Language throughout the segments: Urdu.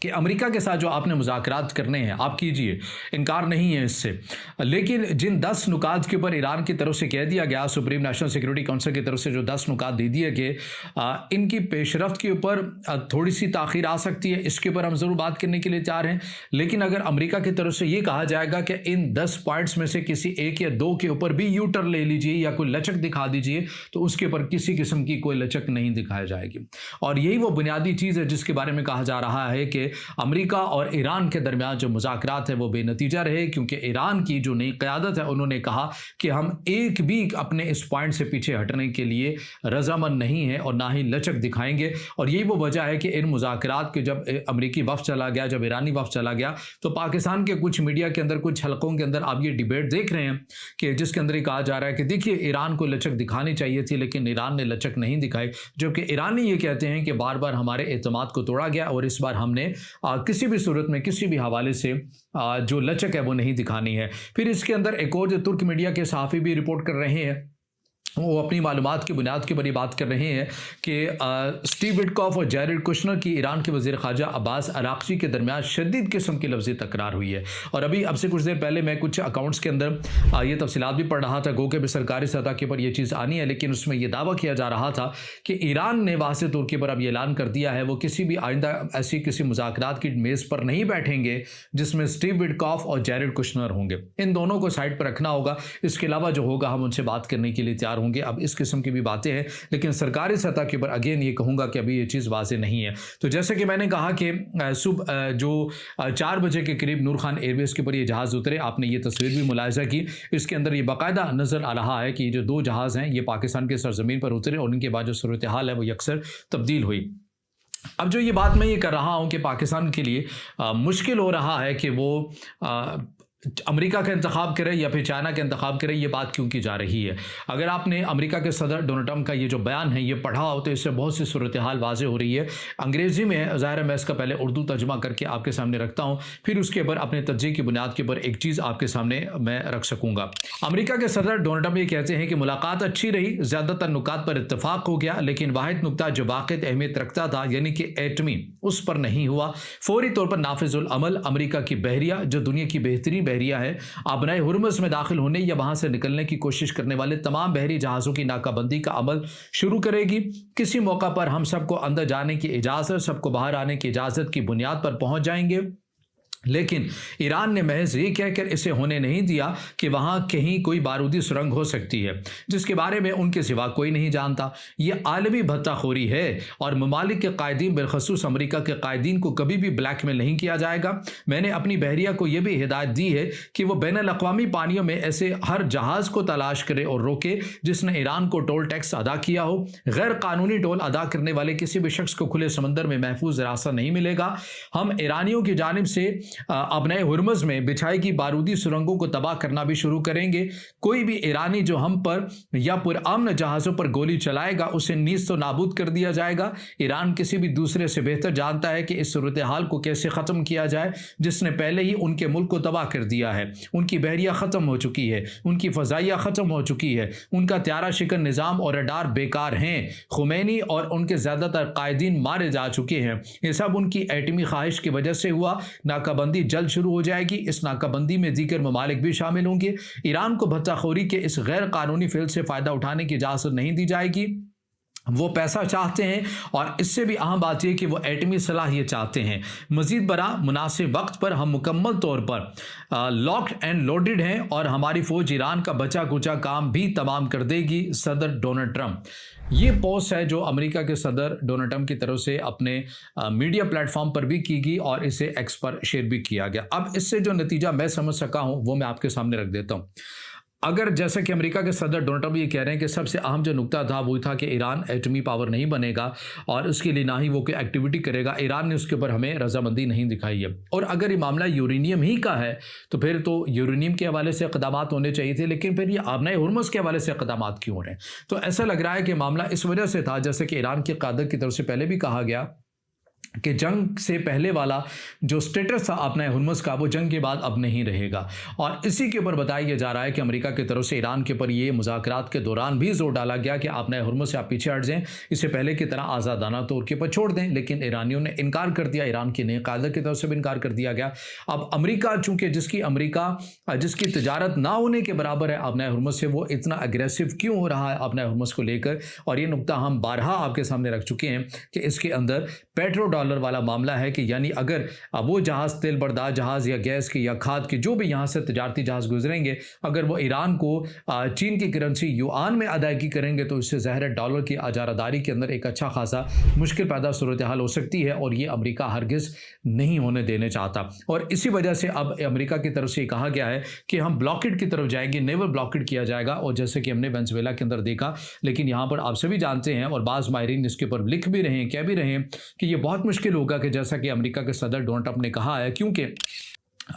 کہ امریکہ کے ساتھ جو آپ نے مذاکرات کرنے ہیں آپ کیجئے، انکار نہیں ہے اس سے، لیکن جن 10 نکات کے اوپر ایران کی طرف سے کہہ دیا گیا، سپریم نیشنل سیکورٹی کونسل کی طرف سے جو 10 نکات دے دیے کہ ان کی پیش رفت کے اوپر تھوڑی سی تاخیر آ سکتی ہے، اس کے اوپر ہم ضرور بات کرنے کے لیے تیار ہیں، لیکن اگر امریکہ کی طرف سے یہ کہا جائے گا کہ ان 10 پوائنٹس میں سے کسی ایک یا دو کے اوپر بھی یو ٹرن لے لیجئے یا کوئی لچک دکھا دیجئے، تو اس کے اوپر کسی قسم کی کوئی لچک نہیں دکھائی جائے گی۔ اور یہی وہ بنیادی چیز ہے جس کے بارے میں کہا جا رہا ہے کہ امریکہ اور ایران کے درمیان جو مذاکرات ہیں وہ بے نتیجہ رہے، کیونکہ ایران کی جو نئی قیادت ہے انہوں نے کہا کہ ہم ایک بھی اپنے اس پوائنٹ سے پیچھے ہٹنے کے لیے رضامند نہیں ہے اور نہ ہی لچک دکھائیں گے۔ اور یہی وہ وجہ ہے کہ ان مذاکرات کے جب امریکی وفد چلا گیا، جب ایرانی وفد چلا گیا، تو پاکستان کے کچھ میڈیا کے اندر کچھ حلقوں کے اندر آپ یہ ڈیبیٹ دیکھ رہے ہیں کہ جس کے اندر یہ کہا جا رہا ہے کہ دیکھیے ایران کو لچک دکھانی چاہیے تھی لیکن ایران نے لچک نہیں دکھائی، جبکہ ایرانی یہ کہتے ہیں کہ بار بار ہمارے اعتماد کو توڑا گیا اور اس بار ہم نے کسی بھی صورت میں کسی بھی حوالے سے جو لچک ہے وہ نہیں دکھانی ہے۔ پھر اس کے اندر ایک اور جو ترک میڈیا کے صحافی بھی رپورٹ کر رہے ہیں، وہ اپنی معلومات کی بنیاد کے بڑی بات کر رہے ہیں کہ اسٹیو وٹکاف اور جیرڈ کشنر کی ایران کے وزیر خارجہ عباس عراقچی کے درمیان شدید قسم کی لفظی تکرار ہوئی ہے۔ اور اب سے کچھ دیر پہلے میں کچھ اکاؤنٹس کے اندر یہ تفصیلات بھی پڑھ رہا تھا، گو کہ بھی سرکاری سطح کے پر یہ چیز آنی ہے، لیکن اس میں یہ دعویٰ کیا جا رہا تھا کہ ایران نے واضح طور کے پر اب یہ اعلان کر دیا ہے وہ کسی بھی آئندہ ایسی کسی مذاکرات کی میز پر نہیں بیٹھیں گے جس میں اسٹیو وٹکاف اور جیرڈ کشنر ہوں گے، ان دونوں کو سائڈ پر رکھنا ہوگا، اس کے علاوہ جو ہوگا ہم ان سے بات کرنے کے لیے تیار ہوں گے۔ اب اس قسم کی بھی باتیں ہیں، لیکن سرکاری سطح کے اوپر اگین یہ کہوں گا کہ ابھی یہ چیز واضح نہیں ہے۔ تو جیسے کہ میں نے کہا کہ صبح جو 4 بجے کے قریب نور خان ایئر بیس کے اوپر یہ جہاز اترے، آپ نے یہ تصویر بھی ملاحظہ کی، اس کے اندر یہ باقاعدہ نظر آ رہا ہے کہ یہ جو 2 جہاز ہیں یہ پاکستان کے سرزمین پر اترے اور ان کے بعد جو صورتحال ہے وہ یکسر تبدیل ہوئی۔ اب جو یہ بات میں یہ کر رہا ہوں کہ پاکستان کے لیے مشکل ہو رہا ہے کہ وہ امریکہ کا انتخاب کرے یا پھر چائنا کا انتخاب کرے، یہ بات کیوں کی جا رہی ہے؟ اگر آپ نے امریکہ کے صدر ڈونلڈ ٹرمپ کا یہ جو بیان ہے یہ پڑھا ہو تو اس سے بہت سی صورتحال واضح ہو رہی ہے۔ انگریزی میں ہے، ظاہر ہے میں اس کا پہلے اردو ترجمہ کر کے آپ کے سامنے رکھتا ہوں، پھر اس کے اوپر اپنے تجزیے کی بنیاد کے اوپر ایک چیز آپ کے سامنے میں رکھ سکوں گا۔ امریکہ کے صدر ڈونلڈ ٹرمپ یہ کہتے ہیں کہ ملاقات اچھی رہی، زیادہ تر نکات پر اتفاق ہو گیا، لیکن واحد نکتہ جو واقعی اہمیت رکھتا تھا یعنی کہ ایٹمی، اس پر نہیں ہوا۔ فوری طور پر نافذ العمل امریکہ کی بحریہ جو دنیا کی بہترین بحریہ ہے، آبنائے ہرمز میں داخل ہونے یا وہاں سے نکلنے کی کوشش کرنے والے تمام بحری جہازوں کی ناکہ بندی کا عمل شروع کرے گی۔ کسی موقع پر ہم سب کو اندر جانے کی اجازت، سب کو باہر آنے کی اجازت کی بنیاد پر پہنچ جائیں گے، لیکن ایران نے محض یہ کہہ کر اسے ہونے نہیں دیا کہ وہاں کہیں کوئی بارودی سرنگ ہو سکتی ہے جس کے بارے میں ان کے سوا کوئی نہیں جانتا۔ یہ عالمی بھتہ خوری ہے اور ممالک کے قائدین بالخصوص امریکہ کے قائدین کو کبھی بھی بلیک میل نہیں کیا جائے گا۔ میں نے اپنی بحریہ کو یہ بھی ہدایت دی ہے کہ وہ بین الاقوامی پانیوں میں ایسے ہر جہاز کو تلاش کرے اور روکے جس نے ایران کو ٹول ٹیکس ادا کیا ہو۔ غیر قانونی ٹول ادا کرنے والے کسی بھی شخص کو کھلے سمندر میں محفوظ راستہ نہیں ملے گا۔ ہم ایرانیوں کی جانب سے ابنائے ہرمز میں بچھائی کی بارودی سرنگوں کو تباہ کرنا بھی شروع کریں گے۔ کوئی بھی ایرانی جو ہم پر یا پرامن جہازوں پر گولی چلائے گا اسے نیست و نابود کر دیا جائے گا۔ ایران کسی بھی دوسرے سے بہتر جانتا ہے کہ اس صورتحال کو کیسے ختم کیا جائے جس نے پہلے ہی ان کے ملک کو تباہ کر دیا ہے۔ ان کی بحریہ ختم ہو چکی ہے، ان کی فضائیہ ختم ہو چکی ہے، ان کا طیارہ شکن نظام اور ریڈار بیکار ہیں۔ خمینی اور ان کے زیادہ تر قائدین مارے جا چکے ہیں۔ یہ سب ان کی ایٹمی خواہش کی وجہ سے ہوا۔ ناکہ بندی جلد شروع ہو جائے گی، اس ناکہ بندی میں دیگر ممالک بھی شامل ہوں گے۔ ایران کو بھتہ خوری کے اس غیر قانونی فعل سے فائدہ اٹھانے کی اجازت نہیں دی جائے گی۔ وہ پیسہ چاہتے ہیں اور اس سے بھی اہم بات یہ کہ وہ ایٹمی صلاحیت چاہتے ہیں۔ مزید برآں مناسب وقت پر ہم مکمل طور پر لاکڈ اینڈ لوڈڈ ہیں اور ہماری فوج ایران کا بچا کچا کام بھی تمام کر دے گی، صدر ڈونلڈ ٹرمپ۔ یہ پوسٹ ہے جو امریکہ کے صدر ڈونلڈ ٹرمپ کی طرف سے اپنے میڈیا پلیٹ فارم پر بھی کی گئی اور اسے ایکس پر شیئر بھی کیا گیا۔ اب اس سے جو نتیجہ میں سمجھ سکا ہوں وہ میں آپ کے سامنے رکھ دیتا ہوں۔ اگر جیسا کہ امریکہ کے صدر ڈونلڈ ٹرمپ یہ کہہ رہے ہیں کہ سب سے اہم جو نقطہ تھا وہ تھا کہ ایران ایٹمی پاور نہیں بنے گا اور اس کے لیے نہ ہی وہ کوئی ایکٹیویٹی کرے گا، ایران نے اس کے اوپر ہمیں رضامندی نہیں دکھائی ہے۔ اور اگر یہ معاملہ یورینیم ہی کا ہے تو پھر تو یورینیم کے حوالے سے اقدامات ہونے چاہیے تھے، لیکن پھر یہ آبنائے ہرمز کے حوالے سے اقدامات کیوں ہو رہے ہیں؟ تو ایسا لگ رہا ہے کہ معاملہ اس وجہ سے تھا جیسے کہ ایران کی قیادت کی طرف سے پہلے بھی کہا گیا کہ جنگ سے پہلے والا جو سٹیٹس تھا اپنا ہرمز کا وہ جنگ کے بعد اب نہیں رہے گا، اور اسی کے اوپر بتایا جا رہا ہے کہ امریکہ کی طرف سے ایران کے اوپر یہ مذاکرات کے دوران بھی زور ڈالا گیا کہ آپ نئے ہرمز سے آپ پیچھے ہٹ جائیں، اسے پہلے کی طرح آزادانہ طور کے اوپر چھوڑ دیں، لیکن ایرانیوں نے انکار کر دیا، ایران کے نئے قائدہ کی طرف سے بھی انکار کر دیا گیا۔ اب امریکہ چونکہ جس کی تجارت نہ ہونے کے برابر ہے اب نئے ہرمز سے، وہ اتنا اگریسو کیوں ہو رہا ہے اب نئے ہرمز کو لے کر، اور یہ نقطہ ہم بارہا آپ کے سامنے رکھ چکے ہیں کہ اس کے اندر پیٹرو ڈالر والا معاملہ ہے کہ یعنی اگر وہ جہاز تیل بردار جہاز یا گیس کے یا کھاد کے جو بھی یہاں سے تجارتی جہاز گزریں گے، اگر وہ ایران کو چین کی کرنسی یوان میں ادائیگی کریں گے تو اس سے ظاہر ہے ڈالر کی اجارہ کے اندر ایک اچھا خاصا مشکل پیدا صورتحال ہو سکتی ہے، اور یہ امریکہ ہرگز نہیں ہونے دینے چاہتا۔ اور اسی وجہ سے اب امریکہ کی طرف سے کہا گیا ہے کہ ہم بلاکڈ کی طرف جائیں گے، نیول بلاکڈ کیا جائے گا، اور جیسے کہ ہم نے وینزویلا کے اندر دیکھا، لیکن یہاں پر آپ سبھی جانتے ہیں اور بعض ماہرین اس کے اوپر لکھ بھی رہے ہیں، کہہ بھی رہے ہیں کہ یہ بہت مشکل ہوگا کہ جیسا کہ امریکہ کے صدر ڈونلڈ ٹرمپ نے کہا ہے، کیونکہ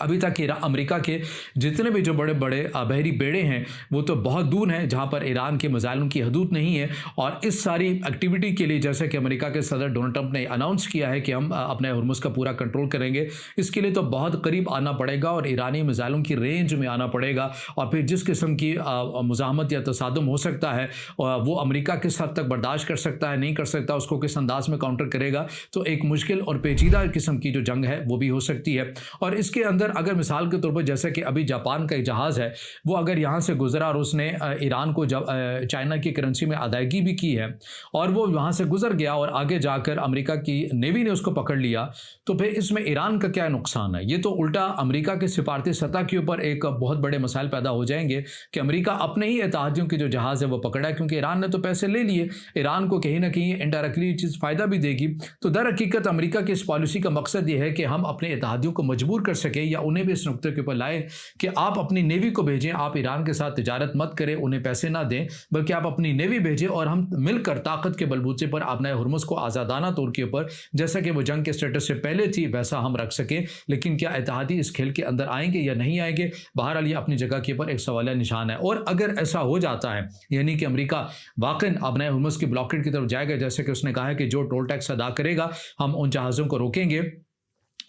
ابھی تک امریکہ کے جتنے بھی جو بڑے بڑے بحری بیڑے ہیں وہ تو بہت دور ہیں جہاں پر ایران کے میزائلوں کی حدود نہیں ہے، اور اس ساری ایکٹیویٹی کے لیے جیسے کہ امریکہ کے صدر ڈونلڈ ٹرمپ نے اناؤنس کیا ہے کہ ہم اپنے ہرمز کا پورا کنٹرول کریں گے، اس کے لیے تو بہت قریب آنا پڑے گا اور ایرانی میزائلوں کی رینج میں آنا پڑے گا، اور پھر جس قسم کی مزاحمت یا تصادم ہو سکتا ہے وہ امریکہ کس حد تک برداشت کر سکتا ہے، نہیں کر سکتا، اس کو کس انداز میں کاؤنٹر کرے گا، تو ایک مشکل اور پیچیدہ قسم کی جو جنگ ہے وہ بھی ہو سکتی ہے۔ اور اس کے اندر اگر مثال کے طور پر جیسے کہ ابھی جاپان کا ایک جہاز ہے، وہ اگر یہاں سے گزرا اور اس نے ایران کو چائنا کی کرنسی میں ادائیگی بھی کی ہے اور وہ وہاں سے گزر گیا اور آگے جا کر امریکہ کی نیوی نے اس کو پکڑ لیا، تو پھر اس میں ایران کا کیا نقصان ہے؟ یہ تو الٹا امریکہ کے سفارتی سطح کے اوپر ایک بہت بڑے مسائل پیدا ہو جائیں گے کہ امریکہ اپنے ہی اتحادیوں کے جو جہاز ہے وہ پکڑا ہے، کیونکہ ایران نے تو پیسے لے لیے، ایران کو کہیں نہ کہیں انڈائریکٹلی یہ چیز فائدہ بھی دے گی۔ تو در حقیقت امریکہ کی اس پالیسی کا مقصد یہ ہے کہ ہم اپنے اتحادیوں کو مجبور کر سکیں یا انہیں بھی اس نقطے کے اوپر لائے کہ آپ اپنی نیوی کو بھیجیں، آپ ایران کے ساتھ تجارت مت کریں، انہیں پیسے نہ دیں، بلکہ آپ اپنی نیوی بھیجیں اور ہم مل کر طاقت کے بلبوتے پر اپنے ہرمز کو آزادانہ طور کے اوپر جیسا کہ وہ جنگ کے سٹیٹس سے پہلے تھی ویسا ہم رکھ سکیں۔ لیکن کیا اتحادی اس کھیل کے اندر آئیں گے یا نہیں آئیں گے؟ بہرحال یہ اپنی جگہ کے اوپر ایک سوالیہ نشان ہے، اور اگر ایسا ہو جاتا ہے یعنی کہ امریکہ واقعاً اپنے ہرمز کی بلاکڈ کی طرف جائے گا، جیسے کہ اس نے کہا ہے کہ جو ٹول ٹیکس ادا کرے گا ہم ان جہازوں کو روکیں گے،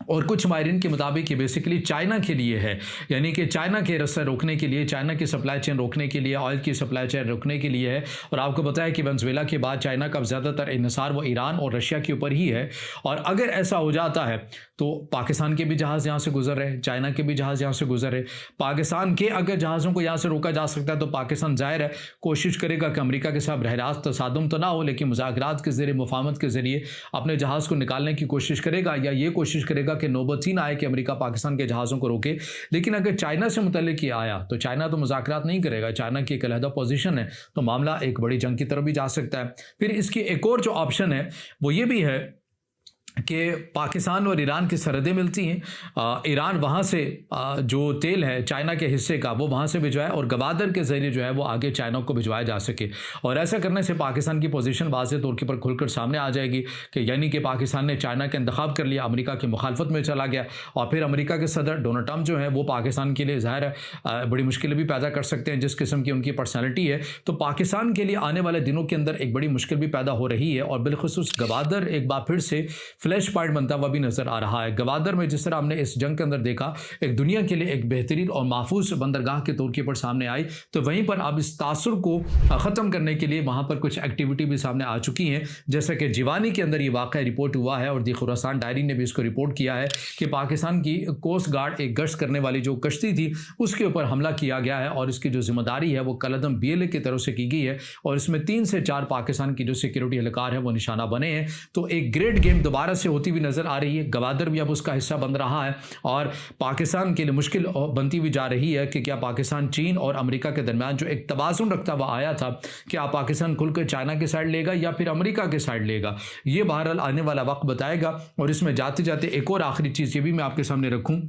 اور کچھ ماہرین کے مطابق یہ بیسیکلی چائنا کے لیے ہے، یعنی کہ چائنا کے رستے روکنے کے لیے، چائنا کی سپلائی چین روکنے کے لیے، آئل کی سپلائی چین روکنے کے لیے ہے۔ اور آپ کو پتہ ہے کہ وینزویلا کے بعد چائنا کا زیادہ تر انحصار وہ ایران اور رشیا کے اوپر ہی ہے، اور اگر ایسا ہو جاتا ہے تو پاکستان کے بھی جہاز یہاں سے گزر رہے، چائنا کے بھی جہاز یہاں سے گزر رہے، پاکستان کے اگر جہازوں کو یہاں سے روکا جا سکتا ہے تو پاکستان ظاہر ہے کوشش کرے گا کہ امریکہ کے ساتھ براہ راست تصادم تو نہ ہو، لیکن مذاکرات کے ذریعے، مفاہمت کے ذریعے اپنے جہاز کو نکالنے کی کوشش کرے گا، یا یہ کوشش کرے گا کہ نوبت ہی نہ آئے کہ امریکہ پاکستان کے جہازوں کو روکے۔ لیکن اگر چائنا سے متعلق یہ آیا تو چائنا تو مذاکرات نہیں کرے گا، چائنا کی ایک علیحدہ پوزیشن ہے، تو معاملہ ایک بڑی جنگ کی طرف بھی جا سکتا ہے۔ پھر اس کی ایک اور جو آپشن ہے وہ یہ بھی ہے کہ پاکستان اور ایران کی سرحدیں ملتی ہیں، ایران وہاں سے جو تیل ہے چائنا کے حصے کا وہ وہاں سے بھجوائے اور گوادر کے ذریعے جو ہے وہ آگے چائنا کو بھجوایا جا سکے، اور ایسا کرنے سے پاکستان کی پوزیشن واضح طور کے پر کھل کر سامنے آ جائے گی کہ یعنی کہ پاکستان نے چائنا کا انتخاب کر لیا، امریکہ کی مخالفت میں چلا گیا، اور پھر امریکہ کے صدر ڈونلڈ ٹرمپ جو ہے وہ پاکستان کے لیے ظاہر ہے بڑی مشکلیں بھی پیدا کر سکتے ہیں جس قسم کی ان کی پرسنالٹی ہے، تو پاکستان کے لیے آنے والے دنوں کے اندر ایک بڑی مشکل بھی پیدا ہو رہی ہے، اور بالخصوص گوادر ایک بار پھر سے فلیش پوائنٹ بنتا بھی نظر آ رہا ہے۔ گوادر میں جس طرح ہم نے اس جنگ کے اندر دیکھا ایک دنیا کے لیے ایک بہترین اور محفوظ بندرگاہ کے طور کے پر سامنے آئی، تو وہیں پر اب اس تاثر کو ختم کرنے کے لیے وہاں پر کچھ ایکٹیویٹی بھی سامنے آ چکی ہیں، جیسا کہ جیوانی کے اندر یہ واقعہ رپورٹ ہوا ہے، اور دی خراسان ڈائری نے بھی اس کو رپورٹ کیا ہے کہ پاکستان کی کوسٹ گارڈ ایک گشت کرنے والی جو کشتی تھی اس کے اوپر حملہ کیا گیا ہے، اور اس کی جو ذمہ داری ہے وہ کلعدم BLA کی طرف سے کی گئی ہے، اور اس میں 3 سے 4 پاکستان کی جو سیکیورٹی اہلکار ہیں وہ نشانہ بنے ہیں۔ تو ایک گریٹ گیم دوبارہ سے ہوتی ہوئی نظر آ رہی ہے، گوادر بھی اب اس کا حصہ بن رہا ہے، اور پاکستان کے لیے مشکل بنتی ہوئی جا رہی ہے کہ کیا پاکستان چین اور امریکہ کے درمیان جو ایک توازن رکھتا ہوا آیا تھا، کیا پاکستان کھل کر چائنا کے سائڈ لے گا یا پھر امریکہ کے سائڈ لے گا؟ یہ بہرحال آنے والا وقت بتائے گا۔ اور اس میں جاتے جاتے ایک اور آخری چیز یہ بھی میں آپ کے سامنے رکھوں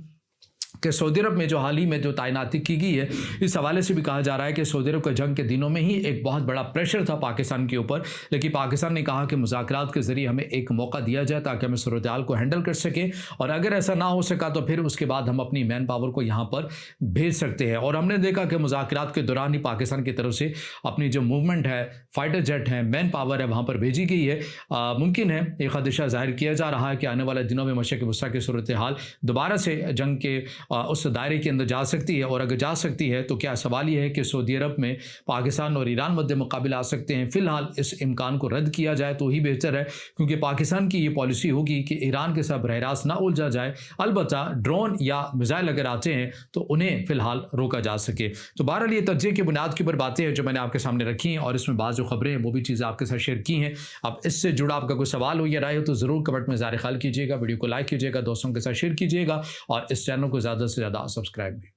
کہ سعودی عرب میں جو حال ہی میں جو تعیناتی کی گئی ہے، اس حوالے سے بھی کہا جا رہا ہے کہ سعودی عرب کا جنگ کے دنوں میں ہی ایک بہت بڑا پریشر تھا پاکستان کے اوپر، لیکن پاکستان نے کہا کہ مذاکرات کے ذریعے ہمیں ایک موقع دیا جائے تاکہ ہم صورتحال کو ہینڈل کر سکیں، اور اگر ایسا نہ ہو سکا تو پھر اس کے بعد ہم اپنی مین پاور کو یہاں پر بھیج سکتے ہیں۔ اور ہم نے دیکھا کہ مذاکرات کے دوران ہی پاکستان کی طرف سے اپنی جو موومنٹ ہے، فائٹر جیٹ ہے، مین پاور ہے، وہاں پر بھیجی گئی ہے۔ ممکن ہے ایک خدشہ ظاہر کیا جا رہا ہے کہ آنے والے دنوں میں مشرق وسطیٰ کی صورتحال دوبارہ سے جنگ کے اس دائرے کے اندر جا سکتی ہے، اور اگر جا سکتی ہے تو کیا سوال یہ ہے کہ سعودی عرب میں پاکستان اور ایران مد مقابل آ سکتے ہیں۔ فی الحال اس امکان کو رد کیا جائے تو ہی بہتر ہے، کیونکہ پاکستان کی یہ پالیسی ہوگی کہ ایران کے ساتھ براہ راست نہ الجھا جائے، البتہ ڈرون یا میزائل اگر آتے ہیں تو انہیں فی الحال روکا جا سکے۔ تو بہرحال یہ تجزیے کی بنیاد کے اوپر باتیں ہیں جو میں نے آپ کے سامنے رکھی ہیں، اور اس میں بعض جو خبریں ہیں وہ بھی چیزیں آپ کے ساتھ شیئر کی ہیں۔ اب اس سے جڑا آپ کا کوئی سوال ہو یا رائے ہو تو ضرور کمنٹ میں اظہار خیال کیجیے گا، ویڈیو کو لائک کیجیے گا، دوستوں کے ساتھ شیئر کیجیے گا، اور اس چینل کو زیادہ سے زیادہ سبسکرائب بھی